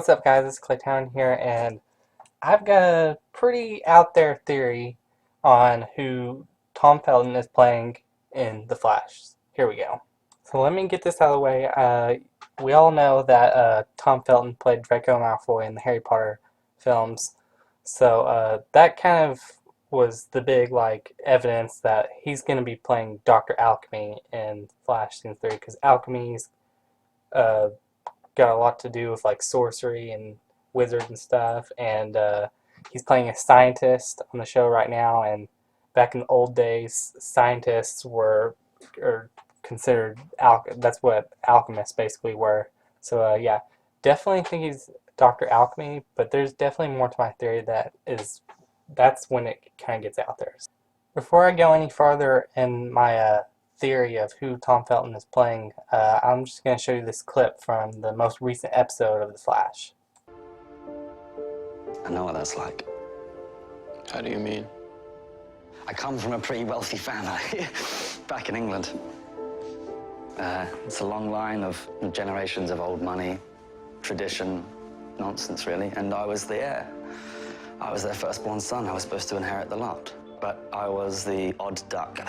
What's up, guys? It's Claytown here, and I've got a pretty out there theory on who Tom Felton is playing in The Flash. Here we go. So let me get this out of the way. We all know that Tom Felton played Draco Malfoy in the Harry Potter films, so that kind of was the big evidence that he's going to be playing Dr. Alchemy in Flash Season 3 because Alchemy's uh, got a lot to do with sorcery and wizards and stuff, and he's playing a scientist on the show right now. And back in the old days, scientists were considered that's what alchemists basically were. So yeah, definitely think he's Dr. Alchemy, but there's definitely more to my theory that's when it kind of gets out there. Before I go any farther in my theory of who Tom Felton is playing, I'm just going to show you this clip from the most recent episode of The Flash. I know what that's like. How do you mean? I come from a pretty wealthy family back in England. It's a long line of generations of old money, tradition, nonsense, really, and I was the heir. I was their firstborn son. I was supposed to inherit the lot, but I was the odd duck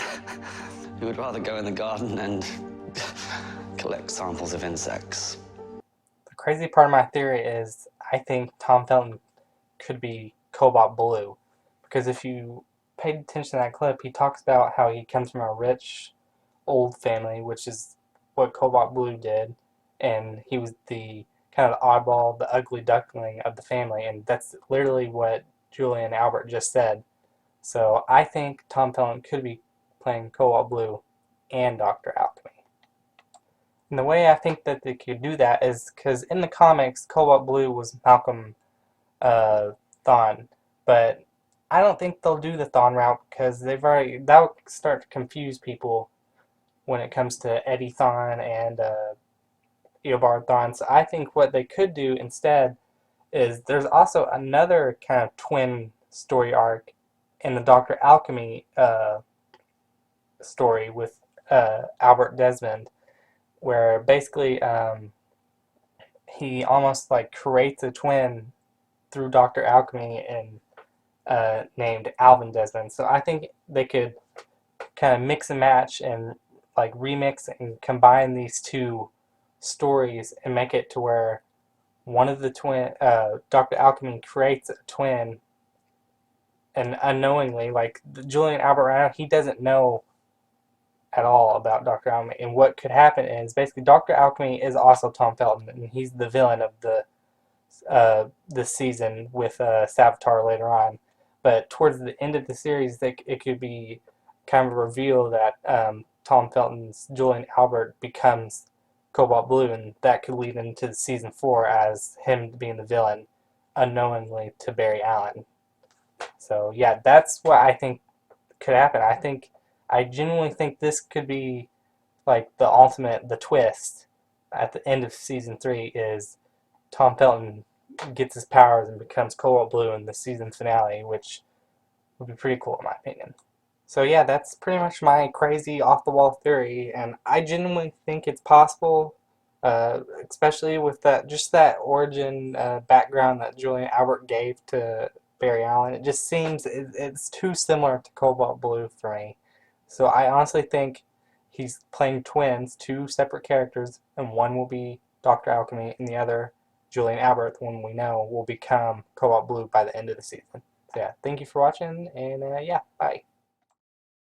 who would rather go in the garden and collect samples of insects. The crazy part of my theory is I think Tom Felton could be Cobalt Blue, because if you paid attention to that clip, he talks about how he comes from a rich old family, which is what Cobalt Blue did, and he was the kind of the oddball, the ugly duckling of the family, and that's literally what Julian Albert just said. So I think Tom Felton could be playing Cobalt Blue and Dr. Alchemy. And the way I think that they could do that is because in the comics, Cobalt Blue was Malcolm Thawne, but I don't think they'll do the Thawne route because that would start to confuse people when it comes to Eddie Thawne and Eobard Thawne. So I think what they could do instead is there's also another kind of twin story arc in the Dr. Alchemy story with Albert Desmond, where basically he almost creates a twin through Dr. Alchemy and named Alvin Desmond. So I think they could kind of mix and match and remix and combine these two stories and make it to where one of the twin, Dr. Alchemy creates a twin, and unknowingly, Julian Albert, he doesn't know at all about Dr. Alchemy. And what could happen is basically Dr. Alchemy is also Tom Felton, and he's the villain of this season with Savitar later on. But towards the end of the series, it could be kind of a reveal that Tom Felton's Julian Albert becomes Cobalt Blue, and that could lead into season 4 as him being the villain unknowingly to Barry Allen. So yeah, that's what I think could happen. I genuinely think this could be the twist at the end of season 3 is Tom Felton gets his powers and becomes Cobalt Blue in the season finale, which would be pretty cool in my opinion. So yeah, that's pretty much my crazy off-the-wall theory, and I genuinely think it's possible, especially with that origin background that Julian Albert gave to Barry Allen. It just seems it's too similar to Cobalt Blue for me. So I honestly think he's playing twins, two separate characters, and one will be Dr. Alchemy, and the other, Julian Albert, the one we know, will become Cobalt Blue by the end of the season. So yeah, thank you for watching, and yeah, bye.